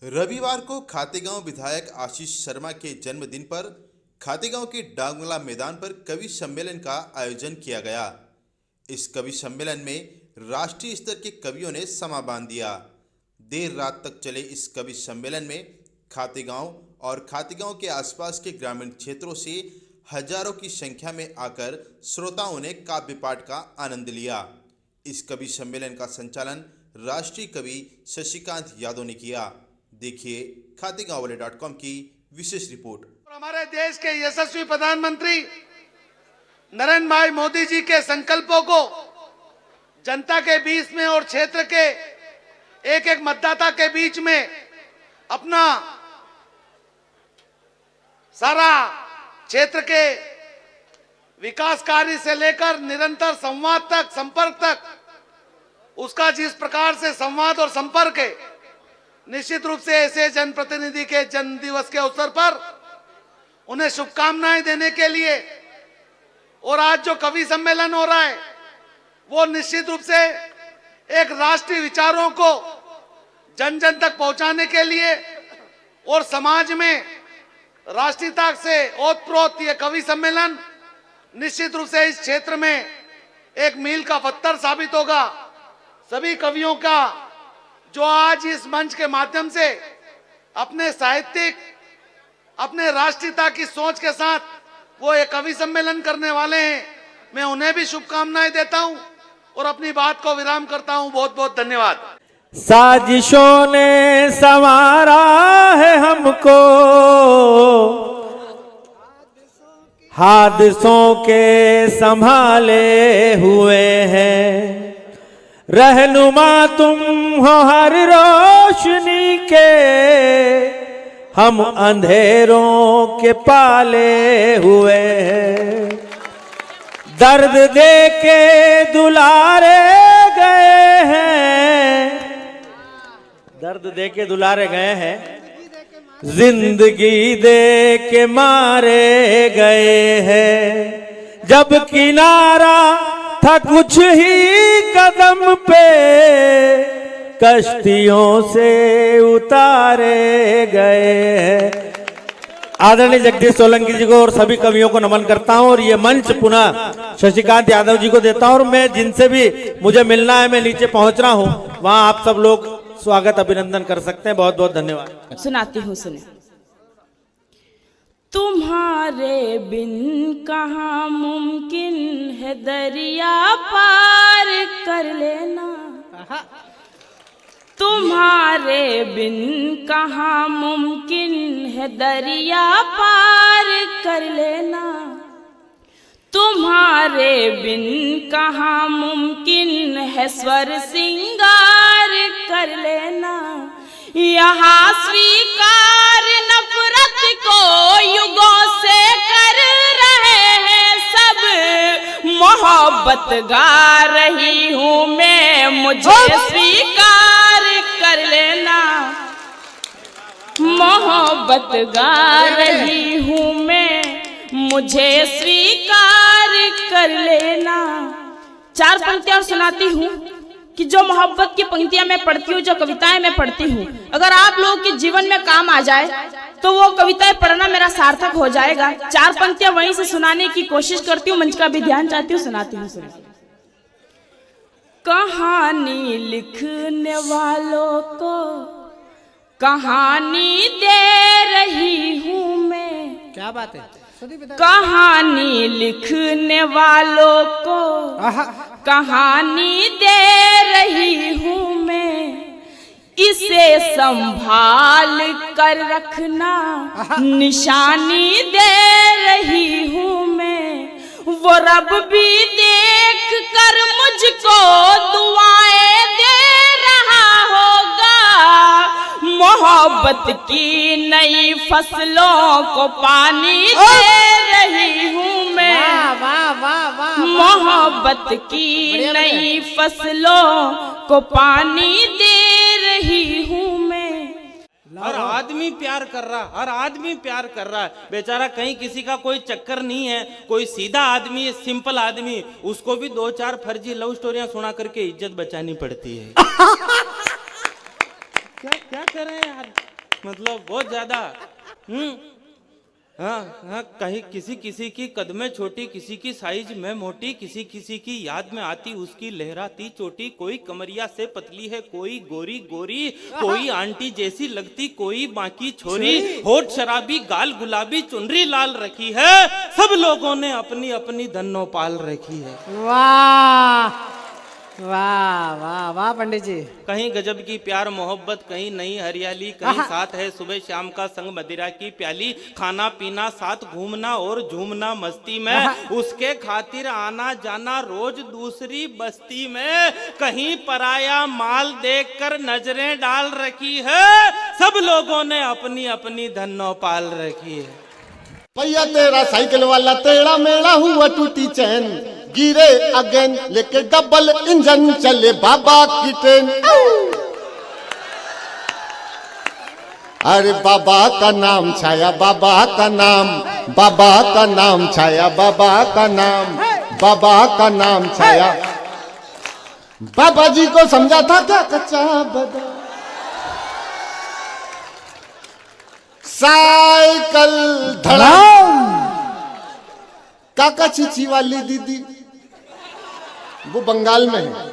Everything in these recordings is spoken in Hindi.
रविवार को खातेगांव विधायक आशीष शर्मा के जन्मदिन पर खातेगांव के डांगला मैदान पर कवि सम्मेलन का आयोजन किया गया। इस कवि सम्मेलन में राष्ट्रीय स्तर के कवियों ने समा बांध दिया। देर रात तक चले इस कवि सम्मेलन में खातेगांव और खातेगांव के आसपास के ग्रामीण क्षेत्रों से हजारों की संख्या में आकर श्रोताओं ने काव्य पाठ का आनंद लिया। इस कवि सम्मेलन का संचालन राष्ट्रीय कवि शशिकांत यादव ने किया। देखिए खातेगांववाले.com की विशेष रिपोर्ट। हमारे देश के यशस्वी प्रधानमंत्री नरेंद्र भाई मोदी जी के संकल्पों को जनता के बीच में और क्षेत्र के एक एक मतदाता के बीच में अपना सारा क्षेत्र के विकास कार्य से लेकर निरंतर संवाद तक, संपर्क तक, उसका जिस प्रकार से संवाद और संपर्क है, निश्चित रूप से ऐसे जनप्रतिनिधि के जन्म दिवस के अवसर पर उन्हें शुभकामनाएं देने के लिए और आज जो कवि सम्मेलन हो रहा है वो निश्चित रूप से एक राष्ट्रीय विचारों को जन जन तक पहुंचाने के लिए और समाज में राष्ट्रीयता से ओतप्रोत ये कवि सम्मेलन निश्चित रूप से इस क्षेत्र में एक मील का पत्थर साबित होगा। सभी कवियों का जो आज इस मंच के माध्यम से अपने साहित्यिक, अपने राष्ट्रीयता की सोच के साथ वो एक कवि सम्मेलन करने वाले हैं, मैं उन्हें भी शुभकामनाएं देता हूं और अपनी बात को विराम करता हूं। बहुत बहुत धन्यवाद। साजिशों ने संवारा है हमको, हादसों के संभाले हुए हैं। रहनुमा तुम हो हर रोशनी के, हम अंधेरों के पाले हुए हैं। दर्द दे के दुलारे गए हैं, दर्द दे के दुलारे गए हैं, जिंदगी दे के मारे गए हैं। जब किनारा था कुछ ही कदम पे, कश्तियों से उतारे गए हैं। आदरणीय जगदीश सोलंकी जी को और सभी कवियों को नमन करता हूं और ये मंच पुनः शशिकांत यादव जी को देता हूं। और मैं जिनसे भी मुझे मिलना है, मैं नीचे पहुंच रहा हूं, वहां आप सब लोग स्वागत अभिनंदन कर सकते हैं। बहुत बहुत धन्यवाद। सुनाती हूँ, सुने। तुम्हारे बिन कहाँ मुमकिन है दरिया पार कर लेना, तुम्हारे बिन कहाँ मुमकिन है दरिया पार कर लेना, तुम्हारे बिन कहाँ मुमकिन है स्वर सिंगार कर लेना। यहाँ स्वीकार नफरत को युगों से कर रहे हैं सब, मोहब्बत गा रही हूँ मैं, मुझे स्वीकार कर लेना। मोहब्बत गा रही हूँ मैं, मुझे स्वीकार कर लेना। चार पंक्तियां सुनाती हूँ कि जो मोहब्बत की पंक्तियां मैं पढ़ती हूँ, जो कविताएं मैं पढ़ती हूँ, अगर आप लोगों के जीवन में काम आ जाए तो वो कविताएं पढ़ना मेरा सार्थक हो जाएगा। चार पंक्तियां वहीं से सुनाने की कोशिश करती हूँ, मंच का भी ध्यान चाहती हूँ, सुनाती हूँ। कहानी लिखने वालों को कहानी दे रही हूँ मैं। क्या बात है। कहानी लिखने वालों को कहानी दे रही हूँ मैं, इसे संभाल कर रखना निशानी दे रही हूँ मैं। वो रब भी देख कर मुझको दुआएं दे रहा होगा, मोहब्बत की नई फसलों को पानी दे रही हूँ मैं। मोहब्बत की नई फसलों को पानी दे रही हूँ मैं। हर आदमी प्यार कर रहा, हर आदमी प्यार कर रहा है बेचारा। कहीं किसी का कोई चक्कर नहीं है, कोई सीधा आदमी है, सिंपल आदमी, उसको भी दो चार फर्जी लव स्टोरियां सुना करके इज्जत बचानी पड़ती है। क्या क्या करें यार। मतलब बहुत ज्यादा। हाँ हाँ, कहीं किसी किसी की कदमें छोटी, किसी की साइज में मोटी, किसी किसी की याद में आती उसकी लहराती चोटी। कोई कमरिया से पतली है, कोई गोरी गोरी, कोई आंटी जैसी लगती, कोई बाकी छोरी। होठ शराबी, गाल गुलाबी, चुनरी लाल रखी है। सब लोगों ने अपनी अपनी धन्नो पाल रखी है। वाह वाह वाह वाह पंडित जी। कहीं गजब की प्यार मोहब्बत, कहीं नई हरियाली, कहीं साथ है सुबह शाम का संग मदिरा की प्याली। खाना पीना साथ, घूमना और झूमना मस्ती में, उसके खातिर आना जाना रोज दूसरी बस्ती में। कहीं पराया माल देखकर नजरें डाल रखी है। सब लोगों ने अपनी अपनी धन्नो पाल रखी है। भैया तेरा साइकिल वाला टेढ़ा मेढ़ा हुआ टूटी चैन, गिरे अगेन लेके डबल इंजन चले बाबा की ट्रेन। अरे बाबा का नाम छाया, बाबा का नाम, बाबा का नाम छाया, बाबा का नाम, बाबा का नाम छाया। बाबा जी को समझा था क्या कच्चा बादाम। साइकिल धड़ाम, काका चीची वाली दीदी, वो बंगाल में है।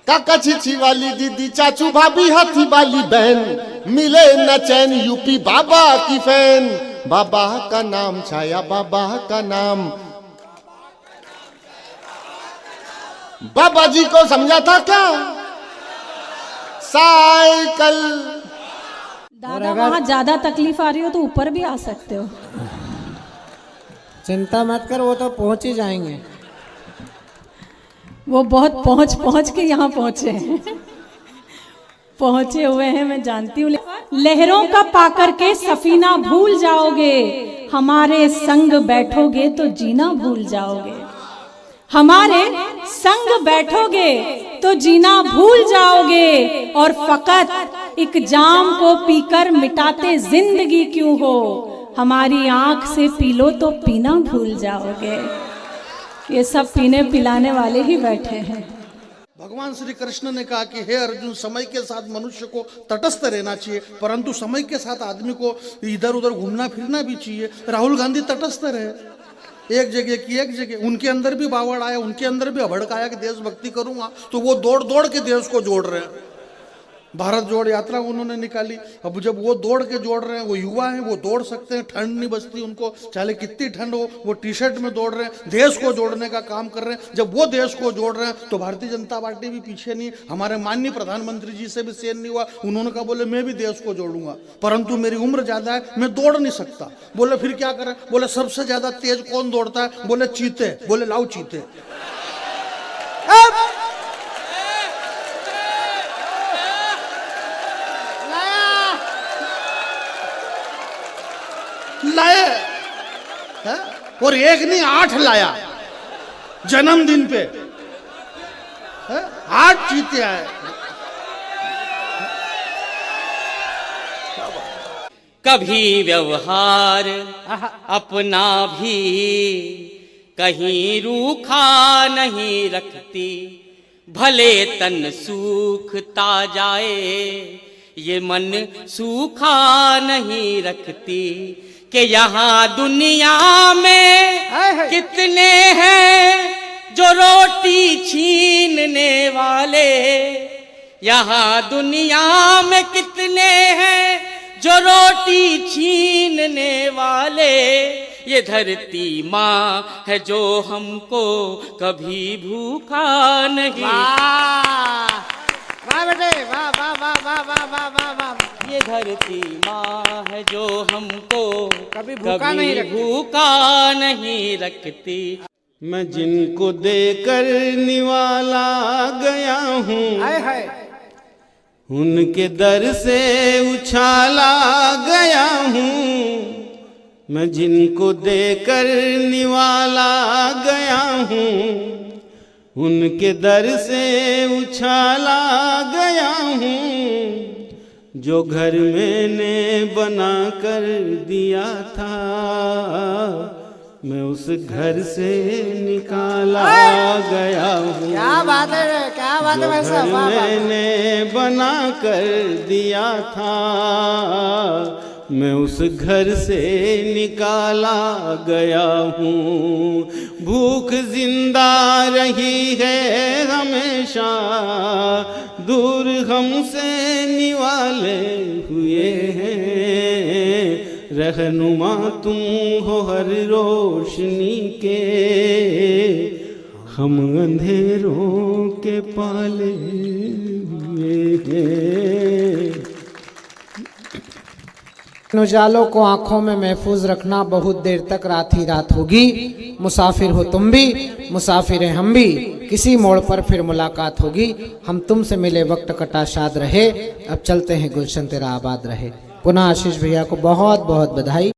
काका चीची वाली दीदी, चाचू भाभी, हाथी वाली बहन, मिले न चैन, यूपी बाबा की फैन। बाबा का नाम छाया, बाबा का नाम। बाबा जी को समझा था क्या साइकिल। दादा वहाँ ज्यादा तकलीफ आ रही हो तो ऊपर भी आ सकते हो। चिंता मत कर, वो तो पहुंच ही जाएंगे। वो बहुत पहुंच के यहाँ पहुंचे हैं। पहुंचे हुए हैं, मैं जानती हूँ। लहरों का पाकर के सफीना भूल जाओगे, हमारे संग बैठोगे तो जीना भूल जाओगे। हमारे संग बैठोगे तो जीना भूल जाओगे। और फकत एक जाम को पीकर मिटाते जिंदगी क्यों हो, हमारी आंख से पी लो तो पीना भूल जाओगे। ये सब पीने पिलाने वाले ही बैठे हैं। भगवान श्री कृष्ण ने कहा कि हे अर्जुन, समय के साथ मनुष्य को तटस्थ रहना चाहिए, परंतु समय के साथ आदमी को इधर उधर घूमना फिरना भी चाहिए। राहुल गांधी तटस्थ रहे, एक जगह की एक जगह। उनके अंदर भी बावड़ आया, उनके अंदर भी अभड़क आया कि देशभक्ति करूंगा, तो वो दौड़ दौड़ के देश को जोड़ रहे हैं। भारत जोड़ यात्रा उन्होंने निकाली। अब जब वो दौड़ के जोड़ रहे हैं, वो युवा हैं, वो दौड़ सकते हैं, ठंड नहीं बचती उनको, चाहे कितनी ठंड हो, वो टी शर्ट में दौड़ रहे हैं, देश को जोड़ने का काम कर रहे हैं। जब वो देश को जोड़ रहे हैं तो भारतीय जनता पार्टी भी पीछे नहीं। हमारे माननीय प्रधानमंत्री जी से भी सहन नहीं हुआ, उन्होंने कहा बोले मैं भी देश को जोड़ूंगा, परंतु मेरी उम्र ज्यादा है, मैं दौड़ नहीं सकता। बोले फिर क्या करें, बोले सबसे ज्यादा तेज कौन दौड़ता है, बोले चीते। बोले लाओ चीते। लाए है? और एक नहीं 8 लाया जन्मदिन पे है? 8 चीते आए। कभी व्यवहार अपना भी कहीं रूखा नहीं रखती, भले तन सूखता जाए ये मन सूखा नहीं रखती। कि यहाँ दुनिया में कितने हैं जो रोटी छीनने वाले, यहाँ दुनिया में कितने हैं जो रोटी छीनने वाले। ये धरती माँ है जो हमको कभी भूखा नहीं। वाह बेटे, वाह वाह वाह वाह वाह वाह वाह वाह। ये धरती माँ है जो हमको कभी भूखा नहीं रखती। मैं जिनको देकर निवाला गया हूँ, हाय हाय, उनके दर से उछाला गया हूँ। मैं जिनको देकर निवाला गया हूँ, उनके दर से उछाला गया हूँ। जो घर मैंने बना कर दिया था, मैं उस घर से निकाला गया हूँ। क्या बात है, क्या बात है भाई जो साहब, घर वाह, वाह। मैंने बना कर दिया था, मैं उस घर से निकाला गया हूँ। भूख जिंदा रही है हमेशा, दूर हमसे निवाले हुए हैं। रहनुमा तुम हो हर रोशनी के, हम अंधेरों के पाले हुए हैं। उजालों को आंखों में महफूज रखना, बहुत देर तक रात ही रात होगी। मुसाफिर हो तुम भी, मुसाफिर हैं हम भी, किसी मोड़ पर फिर मुलाकात होगी। हम तुमसे मिले वक्त कटा शाद रहे, अब चलते हैं गुलशन तेरा आबाद रहे। पुनः आशीष भैया को बहुत बहुत बधाई।